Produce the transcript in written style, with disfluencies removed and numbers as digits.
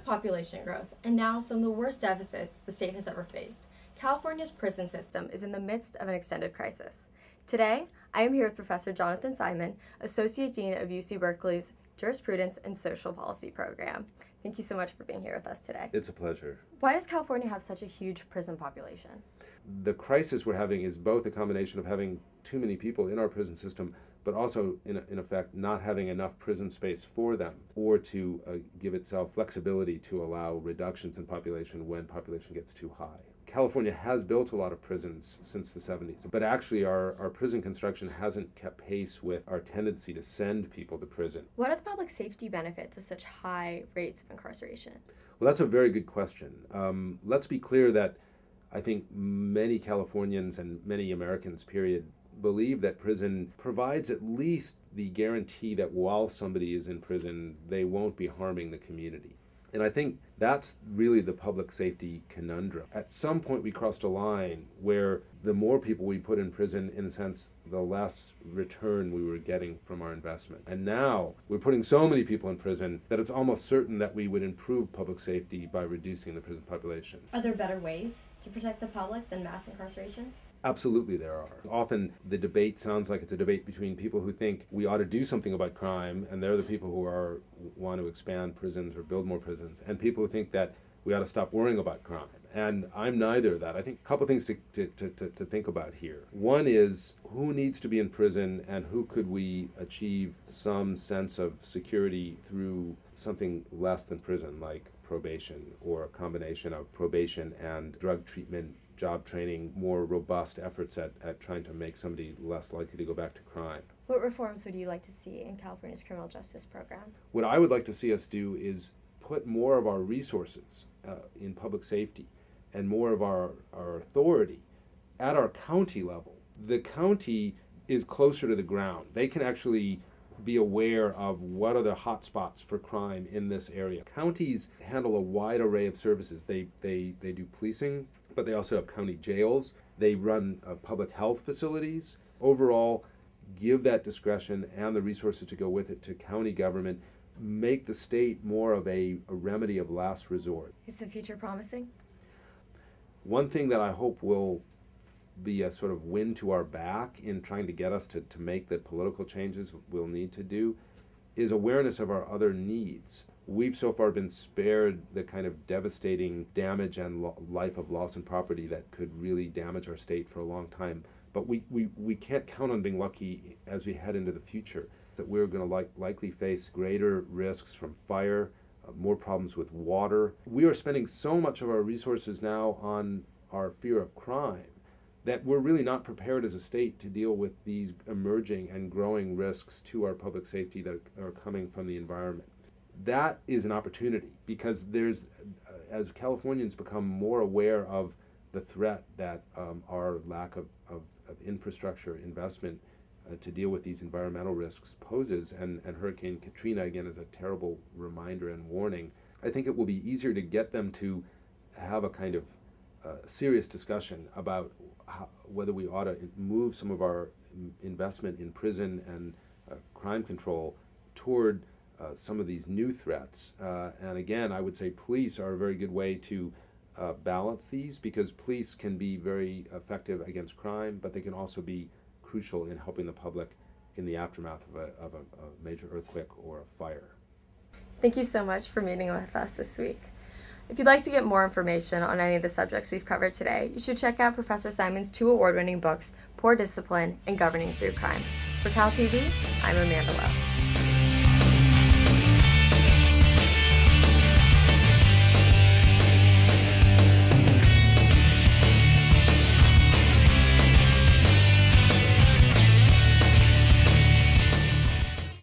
population growth and now some of the worst deficits the state has ever faced, California's prison system is in the midst of an extended crisis. Today, I am here with Professor Jonathan Simon, Associate Dean of UC Berkeley's Jurisprudence and Social Policy Program. Thank you so much for being here with us today. It's a pleasure. Why does California have such a huge prison population? The crisis we're having is both a combination of having too many people in our prison system, but also, in effect, not having enough prison space for them, or to give itself flexibility to allow reductions in population when population gets too high. California has built a lot of prisons since the 70s, but actually our prison construction hasn't kept pace with our tendency to send people to prison. What are the public safety benefits of such high rates of incarceration? Well, that's a very good question. Let's be clear that I think many Californians and many Americans, period, believe that prison provides at least the guarantee that while somebody is in prison, they won't be harming the community. And I think that's really the public safety conundrum. At some point we crossed a line where the more people we put in prison, in a sense, the less return we were getting from our investment. And now we're putting so many people in prison that it's almost certain that we would improve public safety by reducing the prison population. Are there better ways to protect the public than mass incarceration? Absolutely there are. Often the debate sounds like it's a debate between people who think we ought to do something about crime, and they're the people who want to expand prisons or build more prisons, and people who think that we ought to stop worrying about crime. And I'm neither of that. I think a couple things to think about here. One is who needs to be in prison and who could we achieve some sense of security through something less than prison, like probation, or a combination of probation and drug treatment, job training, more robust efforts at trying to make somebody less likely to go back to crime. What reforms would you like to see in California's criminal justice program? What I would like to see us do is put more of our resources in public safety and more of our authority at our county level. The county is closer to the ground. They can actually be aware of what are the hot spots for crime in this area. Counties handle a wide array of services. They do policing, but they also have county jails. They run public health facilities. Overall, give that discretion and the resources to go with it to county government. Make the state more of a remedy of last resort. Is the future promising? One thing that I hope will be a sort of wind to our back in trying to get us to make the political changes we'll need to do is awareness of our other needs. We've so far been spared the kind of devastating damage and life of loss and property that could really damage our state for a long time. But we can't count on being lucky as we head into the future, that we're going to likely face greater risks from fire, more problems with water. We are spending so much of our resources now on our fear of crime that we're really not prepared as a state to deal with these emerging and growing risks to our public safety that are coming from the environment. That is an opportunity because as Californians become more aware of the threat that our lack of infrastructure investment to deal with these environmental risks poses, and Hurricane Katrina, again, is a terrible reminder and warning, I think it will be easier to get them to have a kind of serious discussion about whether we ought to move some of our investment in prison and crime control toward some of these new threats. And again, I would say police are a very good way to balance these, because police can be very effective against crime, but they can also be crucial in helping the public in the aftermath of a major earthquake or a fire. Thank you so much for meeting with us this week. If you'd like to get more information on any of the subjects we've covered today, you should check out Professor Simon's 2 award-winning books, Poor Discipline and Governing Through Crime. For CalTV, I'm Amanda Lowe.